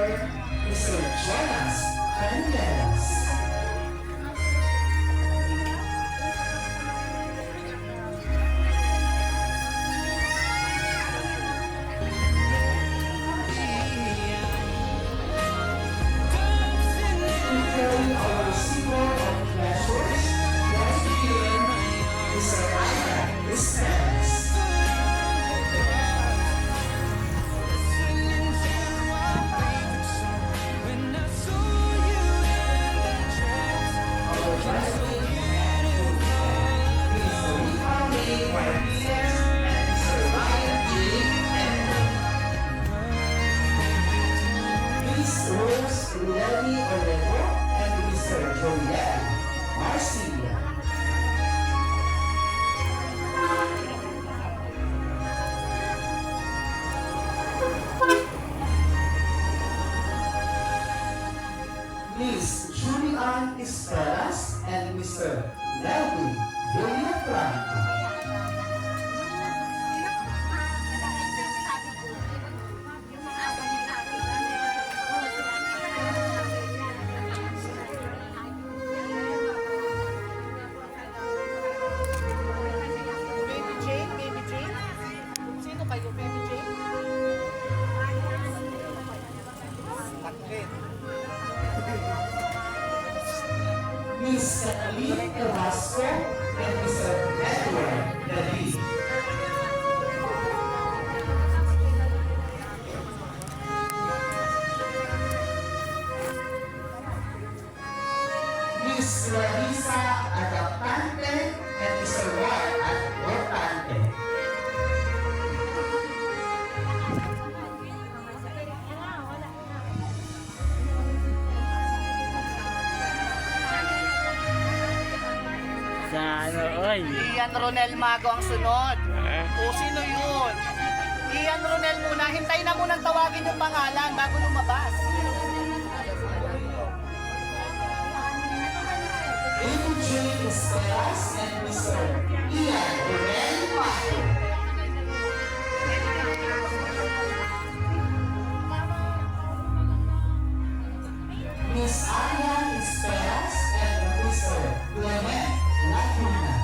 Mr. Jonas Hernandez. Preparing our receiver of pleasures, once again, Mr. Ivan Estes. Lenny Orego and Mr. Joel Marcia. Miss Julian Esperas and Mr. Melvin Villafranco. Miss Kathleen Carrasco and Mr. Edward David. Miss Larissa Agapante and Mr. Roy Agapante. Oy. Ian Ronel Mago ang sunod. O sino yun? Ian Ronel muna. Hintayin na munang tawagin yung pangalan bago lumabas. AJ Esperas and Mr. Ian Ronel Mato. Miss Arian Esperas and Mr. Clement Laguna.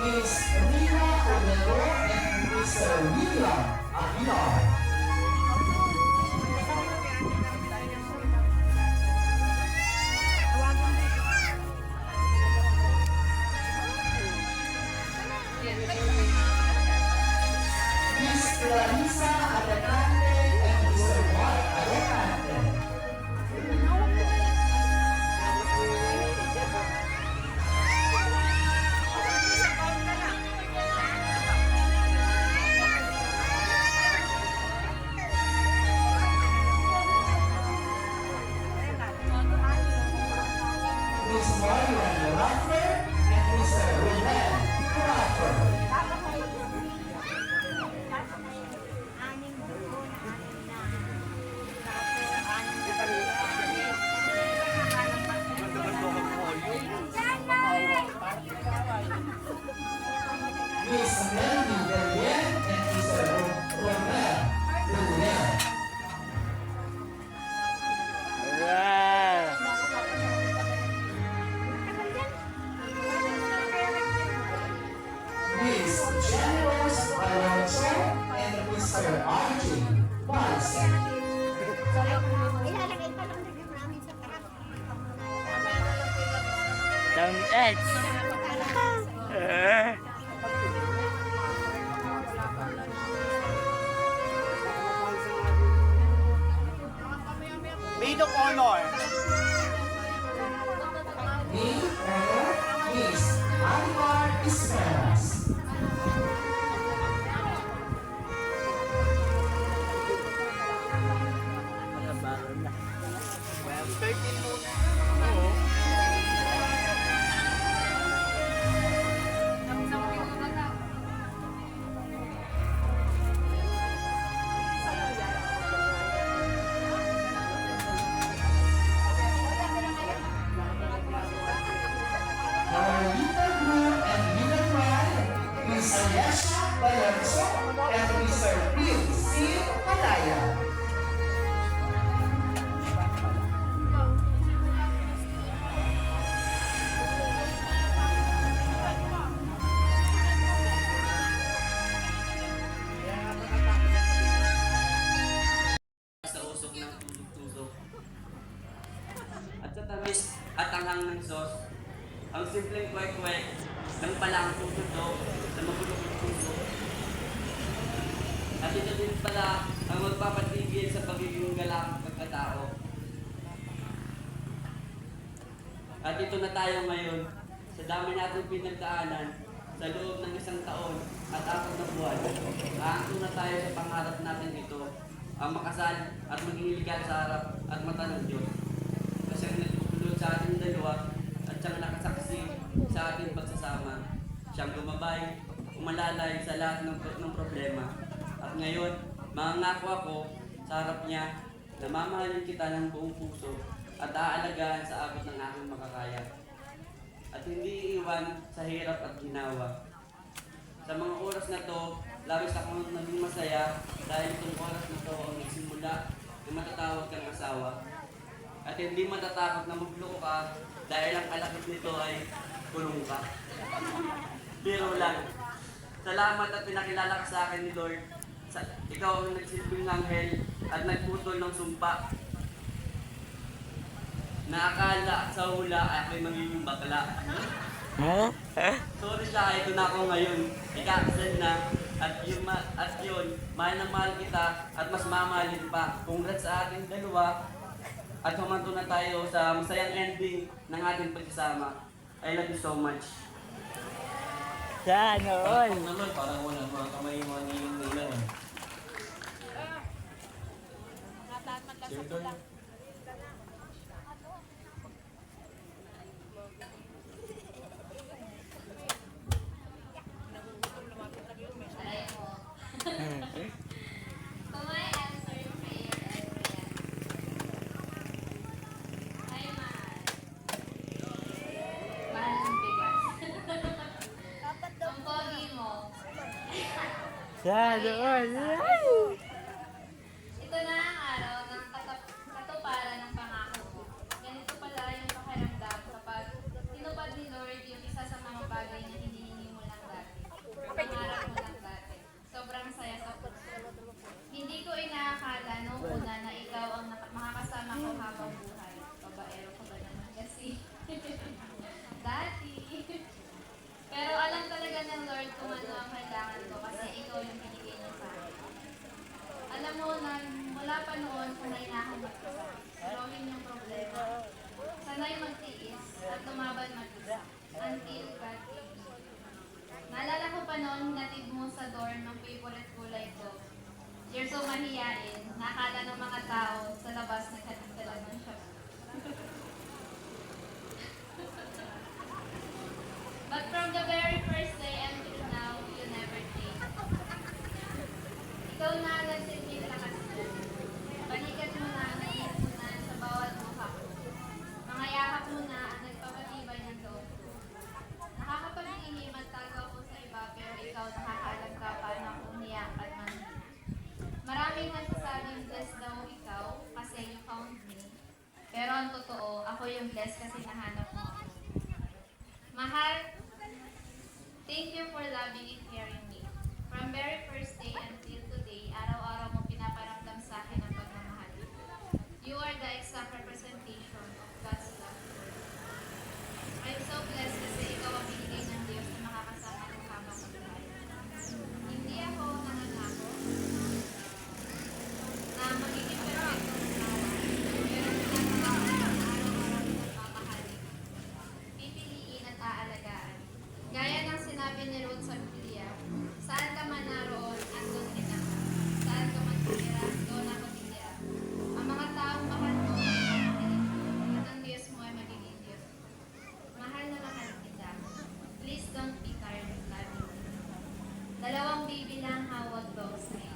Miss Rina Orego and Mr. William Aguilar. Miss Clarissa Alicante and Mr. Mark Alicante. Miss Marian Raffler and Mr. Ruben Raffler. Miss Melody Bellien and Mr. Romel Bellien. Miss Generous Alonso and Mr. RJ Barson. Ilalagay pa lang din namin sa truck. Down edge. Maid of Honor. Maid Honor, Miss Anwar Esperas. Well, 13 muna. Carolita lang ng Diyos. Ang simpleng kwek-kwek ng pala ang tututo na mabulok ng puso. At ito din pala ang magpapatigil sa pagiging galak pagkatao. At ito na tayo ngayon, sa dami nating pinagdaanan, sa loob ng 1 taon at 4 na buwan, aangko na tayo sa pangarap natin ito, ang makasal at maging legal sa harap at mata ng Diyos. Kasi ang nagtutulod sa ating dalawa at siyang nakasaksi sa ating pagsasama. Siyang gumabay, umalalay sa lahat ng problema. At ngayon, mangangako ako sa harap niya na mamahalin kita ng buong puso at aalagaan sa abot ng aking makakaya. At hindi iiwan sa hirap at ginawa. Sa mga oras na to, labis akong naging masaya dahil itong oras na to ang nagsimula na matatawag kang asawa. At hindi matatakot na magloko ka dahil ang kalakip nito ay kulong ka. Pero lang, salamat at pinakilala ka sa akin ni Lord. Ikaw ang nagsilbing anghel at nagputol ng sumpa na akala sa hula ay ako'y magiging bakla. Sorry siya, ito na ako ngayon. Ikakasal na. At yun, mahal na mahal kita at mas mamahalin pa. Congrats sa ating dalawa. At humanto na tayo sa masayang ending ng ating pagsasama. I love you so much. Sana all. Naman, parang wala mga kamay mga nilong nilang. Siyempre. So my answer prayer is yes. Ay, mahal. Mahal ng bigas. Ang pogi mo. Sana all. Ito na ang araw ng katuparan ng pangako ko. Ganito pala yung pakiramdam kapag tinupad ni Lord yung isa sa mga bagay na hinihingi mo lang dati. Pangarap mo lang dati. Sobrang saya sa puso. Hindi ko inaakala noong una na ikaw ang makakasama ko habang buhay. Babaero ko ba naman kasi? Dati. Pero alam talaga ng Lord kung ano ang kailangan ko kasi ikaw yung binigay niya sa akin. Alam mo na mula pa noon, sanay na akong mag-isa. Drawing yung problema. Sanay magtiis at lumaban mag-isa. Until God came. Naalala ko pa noon, hinatid mo sa dorm ng favorite kulay ko. You're so mahiyain. Nakala ng mga tao sa labas naghatid ka lang ng shop. But from the very first day until now, you never change. Ikaw na ang nagsilbing lakas ko. Balikat mo na ang naiipunan sa bawat mukha ko. Mga yakap mo na ang nagpapatibay ng loob ko. Nakakapag-ihim at tago ako sa iba pero ikaw nakakaalam ka paano ako umiyakan man. Maraming nagsasabing blessed daw ikaw kasi you found me. Pero ang totoo, ako yung blessed kasi nahanap mo ako. Mahal, thank you for loving and caring me. From very first day until today, araw-araw mo pinaparamdam sa akin ang pagmamahal. You are the exact representation of God's love. I'm so blessed kasi ikaw ang binigay ng Diyos na makakasama ko habang buhay. Hindi ako nangangako na magiging perfecto ng tao, pero pinapangako na araw-araw ng mamahalin, pipiliin at aalagaan. Gaya ng sinabi ni Ruth sa Biblia, saan ka man naroon, andun din ako. Saan ka man tumira, doon ako titira. Ang mga taong mahal mo ay mamahalin mo, at ang Diyos mo ay magiging Diyos mo. Mahal na mahal kita. Please don't be tired of loving me. 2 baby lang hawag daw sa iyo.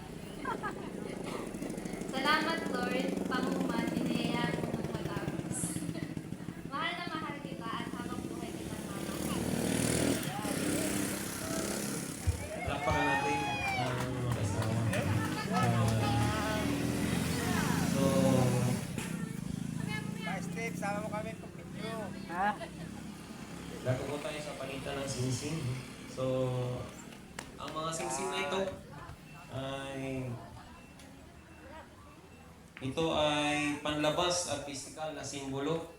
Salamat Lord, panguman, inayayaan mo ng matapos. Mahal na mahal kita at habang buhay kita mamahal. Lampakan natin ang mga kasama. So, Steve, sama mo kami pag video. Ha? gagawa tayo sa palitan ng singsing. So, ang mga singsing na ito ay panlabas at physical na simbolo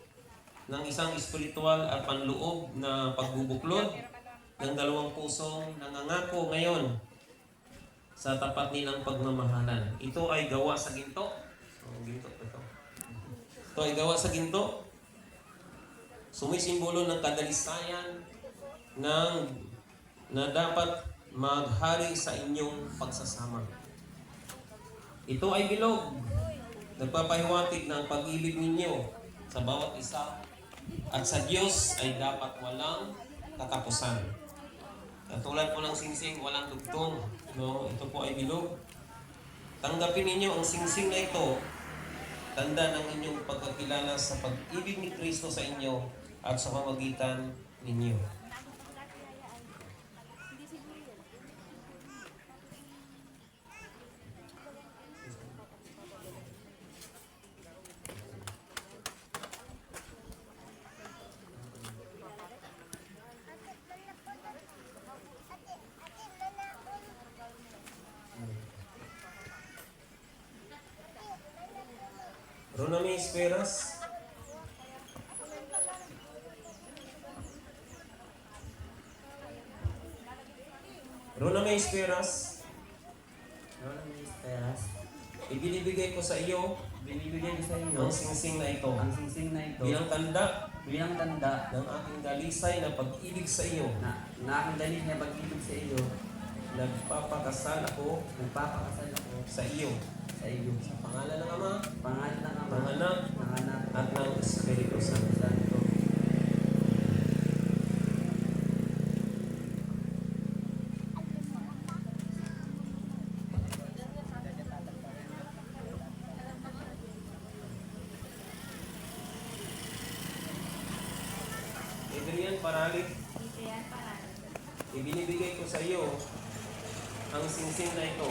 ng isang espiritual at panloob na pagbubuklod ng dalawang pusong nangangako ngayon sa tapat nilang pagmamahalan. Ito ay gawa sa ginto. Ginto ito. Ito ay gawa sa ginto. Sumisimbolo ng kadalisayan na dapat maghari sa inyong pagsasama. Ito ay bilog. Nagpapahiwatig ng pag-ibig ninyo sa bawat isa at sa Diyos ay dapat walang katapusan. Katulad po ng singsing, walang dugtong. No? Ito po ay bilog. Tanggapin ninyo ang singsing na ito. Tanda ng inyong pagkakilala sa pag-ibig ni Kristo sa inyo at sa pamagitan ninyo. Ronami Esperas. Ronami Esperas. Ibinibigay ko sa iyo Binibigay ko sa inyo ang singsing na ito ang singsing na ito bilang tanda bilang tanda ng aking dalisay na pag-ibig sa iyo. na aking dalig na pag-ibig sa iyo. Nagpapakasal ako Nagpapakasal ako sa iyo sa iyo. sa pangalan ng Ama, Pangalan ng Ama, ng Anak, ng Anak, at ng Espiritu Santo. Santo. Adrian Paralit, Adrian Parado. ibinibigay ko sa iyo ang singsing na ito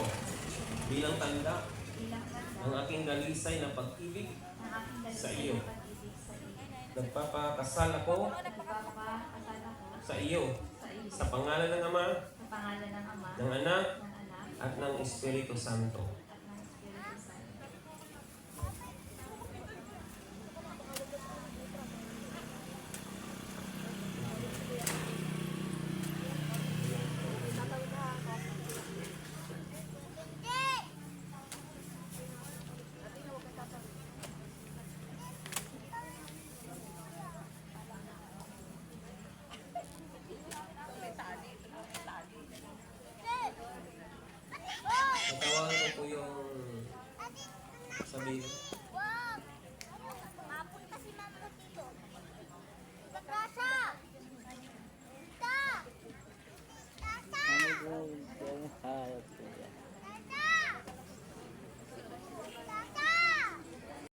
bilang tanda Bilang tanda ng aking dalisay na pag-ibig. ng aking Sa dalisay iyo. na pag-ibig sa iyo. Nagpapakasal ako Nagpapakasal ako sa iyo sa iyo. sa pangalan ng Ama, Sa pangalan ng Ama, ng Anak, ng Anak, at ng Espiritu Santo.